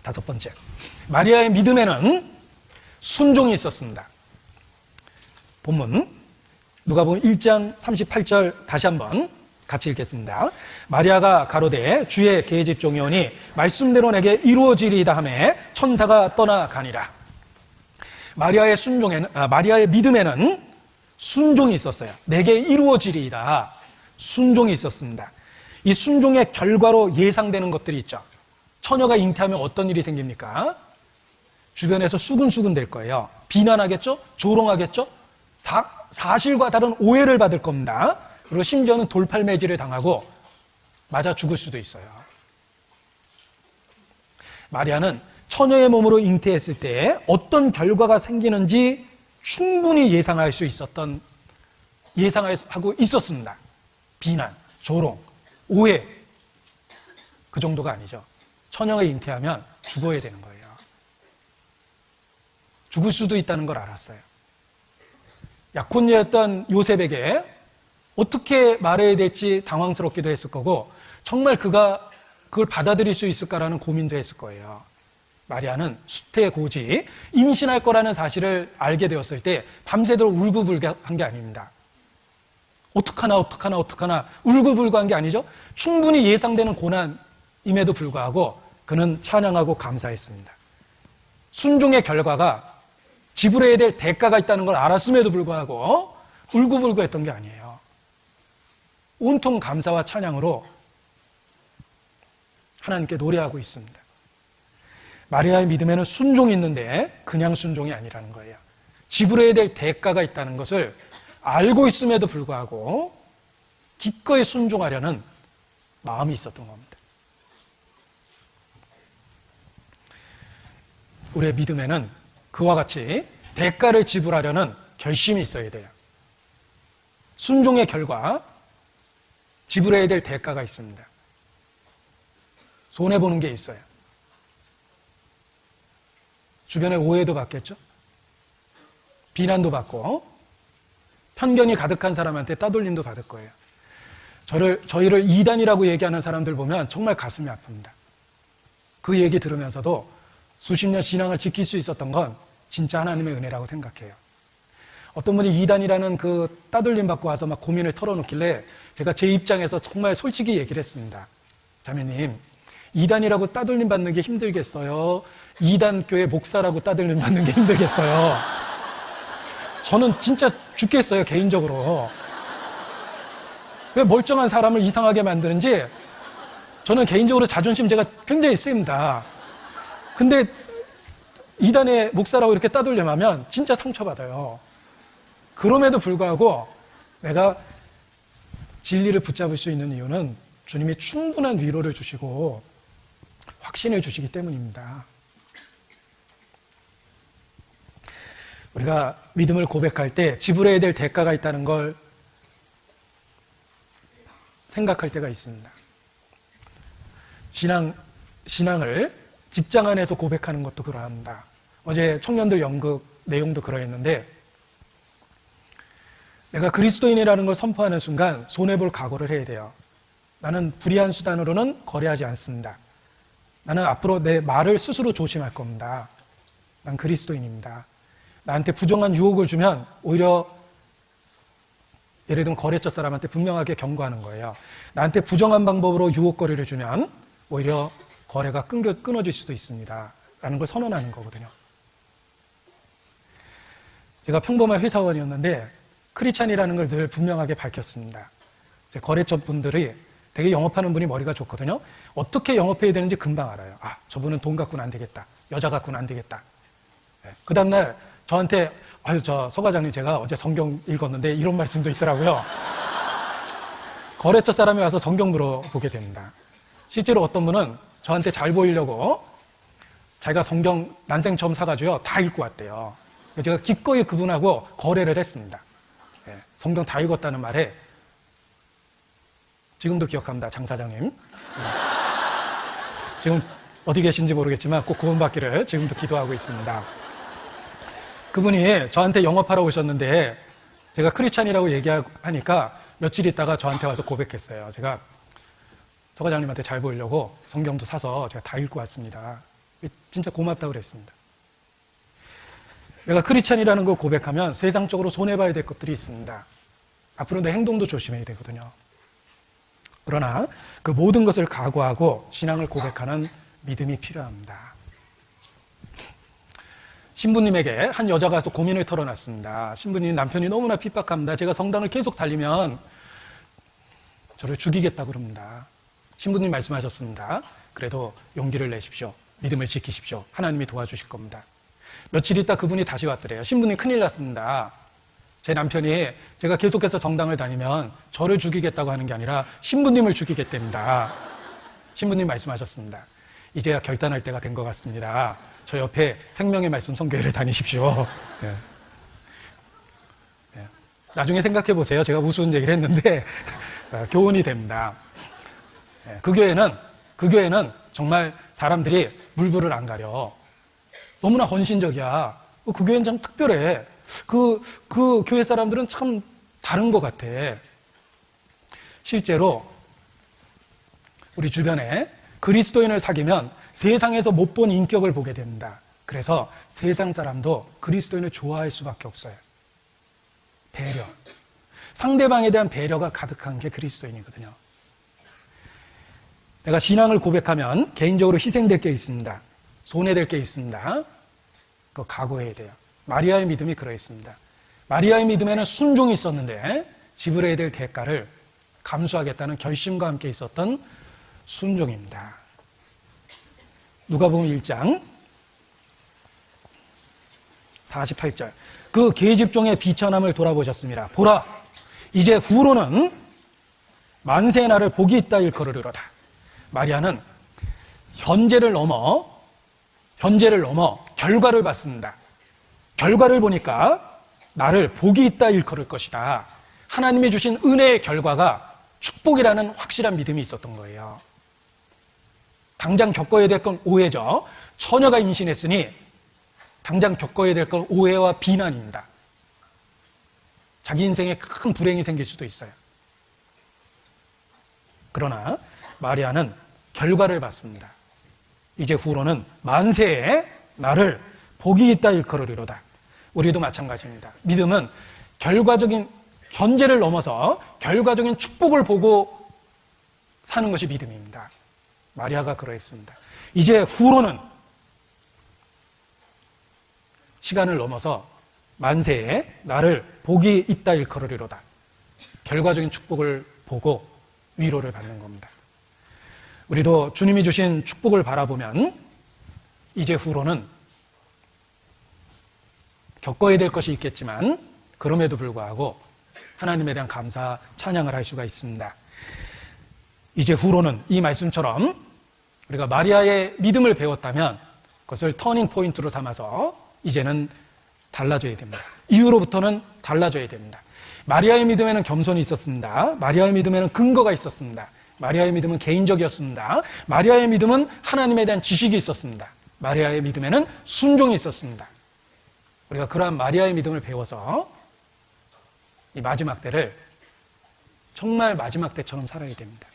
다섯 번째, 마리아의 믿음에는 순종이 있었습니다. 본문 누가복음 1장 38절 다시 한번 같이 읽겠습니다. 마리아가 가로되 주의 계집 종이오니 말씀대로 내게 이루어지리이다 하매 천사가 떠나가니라. 마리아의 믿음에는 순종이 있었어요. 내게 이루어지리이다. 순종이 있었습니다. 이 순종의 결과로 예상되는 것들이 있죠. 처녀가 잉태하면 어떤 일이 생깁니까? 주변에서 수군수군 될 거예요. 비난하겠죠? 조롱하겠죠? 사실과 다른 오해를 받을 겁니다. 그리고 심지어는 돌팔매질을 당하고 맞아 죽을 수도 있어요. 마리아는 처녀의 몸으로 잉태했을 때 어떤 결과가 생기는지 충분히 예상하고 있었습니다. 비난, 조롱, 오해, 그 정도가 아니죠. 처녀가 잉태하면 죽어야 되는 거예요. 죽을 수도 있다는 걸 알았어요. 약혼녀였던 요셉에게 어떻게 말해야 될지 당황스럽기도 했을 거고, 정말 그가 그걸 받아들일 수 있을까라는 고민도 했을 거예요. 마리아는 수태고지 임신할 거라는 사실을 알게 되었을 때 밤새도록 울고불고한 게 아닙니다. 어떡하나 울고불고한 게 아니죠. 충분히 예상되는 고난임에도 불구하고 그는 찬양하고 감사했습니다. 순종의 결과가 지불해야 될 대가가 있다는 걸 알았음에도 불구하고 울고불고했던 게 아니에요. 온통 감사와 찬양으로 하나님께 노래하고 있습니다. 마리아의 믿음에는 순종이 있는데 그냥 순종이 아니라는 거예요. 지불해야 될 대가가 있다는 것을 알고 있음에도 불구하고 기꺼이 순종하려는 마음이 있었던 겁니다. 우리의 믿음에는 그와 같이 대가를 지불하려는 결심이 있어야 돼요. 순종의 결과 지불해야 될 대가가 있습니다. 손해보는 게 있어요. 주변에 오해도 받겠죠? 비난도 받고 편견이 가득한 사람한테 따돌림도 받을 거예요. 저희를 이단이라고 얘기하는 사람들 보면 정말 가슴이 아픕니다. 그 얘기 들으면서도 수십 년 신앙을 지킬 수 있었던 건 진짜 하나님의 은혜라고 생각해요. 어떤 분이 이단이라는 그 따돌림 받고 와서 막 고민을 털어놓길래 제가 제 입장에서 정말 솔직히 얘기를 했습니다. 자매님, 이단이라고 따돌림 받는 게 힘들겠어요? 이단 교회 목사라고 따돌림 받는 게 힘들겠어요? 저는 진짜 죽겠어요, 개인적으로. 왜 멀쩡한 사람을 이상하게 만드는지 저는 개인적으로 자존심 제가 굉장히 셉니다. 근데 이단의 목사라고 이렇게 따돌림하면 진짜 상처받아요. 그럼에도 불구하고 내가 진리를 붙잡을 수 있는 이유는 주님이 충분한 위로를 주시고 확신을 주시기 때문입니다. 우리가 믿음을 고백할 때 지불해야 될 대가가 있다는 걸 생각할 때가 있습니다. 신앙을 직장 안에서 고백하는 것도 그러합니다. 어제 청년들 연극 내용도 그러했는데 내가 그리스도인이라는 걸 선포하는 순간 손해볼 각오를 해야 돼요. 나는 불의한 수단으로는 거래하지 않습니다. 나는 앞으로 내 말을 스스로 조심할 겁니다. 난 그리스도인입니다. 나한테 부정한 유혹을 주면 오히려 예를 들면 거래처 사람한테 분명하게 경고하는 거예요. 나한테 부정한 방법으로 유혹거리를 주면 오히려 거래가 끊어질 수도 있습니다. 라는 걸 선언하는 거거든요. 제가 평범한 회사원이었는데 크리스찬이라는 걸 늘 분명하게 밝혔습니다. 거래처 분들이 되게 영업하는 분이 머리가 좋거든요. 어떻게 영업해야 되는지 금방 알아요. 아, 저분은 돈 갖고는 안 되겠다. 여자 갖고는 안 되겠다. 그 다음날 저한테 서 과장님 제가 어제 성경 읽었는데 이런 말씀도 있더라고요. 거래처 사람이 와서 성경 물어보게 됩니다. 실제로 어떤 분은 저한테 잘 보이려고 자기가 성경 난생 처음 사가지고요 다 읽고 왔대요. 제가 기꺼이 그분하고 거래를 했습니다. 성경 다 읽었다는 말에 지금도 기억합니다. 장 사장님. 지금 어디 계신지 모르겠지만 꼭 구원받기를 지금도 기도하고 있습니다. 그분이 저한테 영업하러 오셨는데 제가 크리스찬이라고 얘기하니까 며칠 있다가 저한테 와서 고백했어요. 제가 서 과장님한테 잘 보이려고 성경도 사서 제가 다 읽고 왔습니다. 진짜 고맙다고 그랬습니다. 내가 크리스찬이라는 걸 고백하면 세상적으로 손해봐야 될 것들이 있습니다. 앞으로 내 행동도 조심해야 되거든요. 그러나 그 모든 것을 각오하고 신앙을 고백하는 믿음이 필요합니다. 신부님에게 한 여자가 와서 고민을 털어놨습니다. 신부님, 남편이 너무나 핍박합니다. 제가 성당을 계속 달리면 저를 죽이겠다고 그럽니다. 신부님 말씀하셨습니다. 그래도 용기를 내십시오. 믿음을 지키십시오. 하나님이 도와주실 겁니다. 며칠 있다 그분이 다시 왔더래요. 신부님, 큰일 났습니다. 제 남편이 제가 계속해서 성당을 다니면 저를 죽이겠다고 하는 게 아니라 신부님을 죽이겠답니다. 신부님 말씀하셨습니다. 이제야 결단할 때가 된 것 같습니다. 저 옆에 생명의 말씀 성교회를 다니십시오. 예. 예. 나중에 생각해 보세요. 제가 우스운 얘기를 했는데 교훈이 됩니다. 예. 그 교회는 정말 사람들이 물불을 안 가려. 너무나 헌신적이야. 그 교회는 참 특별해. 그 교회 사람들은 참 다른 것 같아. 실제로 우리 주변에 그리스도인을 사귀면 세상에서 못 본 인격을 보게 됩니다. 그래서 세상 사람도 그리스도인을 좋아할 수밖에 없어요. 배려. 상대방에 대한 배려가 가득한 게 그리스도인이거든요. 내가 신앙을 고백하면 개인적으로 희생될 게 있습니다. 손해될 게 있습니다. 그거 각오해야 돼요. 마리아의 믿음이 그러했습니다. 마리아의 믿음에는 순종이 있었는데 지불해야 될 대가를 감수하겠다는 결심과 함께 있었던 순종입니다. 누가복음 1장 48절. 그 계집종의 비천함을 돌아보셨습니다. 보라, 이제 후로는 만세의 날을 복이 있다 일컬으리로다. 마리아는 현재를 넘어 결과를 봤습니다. 결과를 보니까 나를 복이 있다 일컬을 것이다. 하나님이 주신 은혜의 결과가 축복이라는 확실한 믿음이 있었던 거예요. 당장 겪어야 될 건 오해죠. 처녀가 임신했으니 당장 겪어야 될 건 오해와 비난입니다. 자기 인생에 큰 불행이 생길 수도 있어요. 그러나 마리아는 결과를 봤습니다. 이제 후로는 만세에 나를 복이 있다 일컬으리로다. 우리도 마찬가지입니다. 믿음은 결과적인 현재를 넘어서 결과적인 축복을 보고 사는 것이 믿음입니다. 마리아가 그러했습니다. 이제 후로는 시간을 넘어서 만세에 나를 복이 있다 일컬으리로다. 결과적인 축복을 보고 위로를 받는 겁니다. 우리도 주님이 주신 축복을 바라보면 이제 후로는 겪어야 될 것이 있겠지만 그럼에도 불구하고 하나님에 대한 감사, 찬양을 할 수가 있습니다. 이제 후로는 이 말씀처럼 우리가 마리아의 믿음을 배웠다면 그것을 터닝 포인트로 삼아서 이제는 달라져야 됩니다. 이후로부터는 달라져야 됩니다. 마리아의 믿음에는 겸손이 있었습니다. 마리아의 믿음에는 근거가 있었습니다. 마리아의 믿음은 개인적이었습니다. 마리아의 믿음은 하나님에 대한 지식이 있었습니다. 마리아의 믿음에는 순종이 있었습니다. 우리가 그러한 마리아의 믿음을 배워서 이 마지막 때를 정말 마지막 때처럼 살아야 됩니다.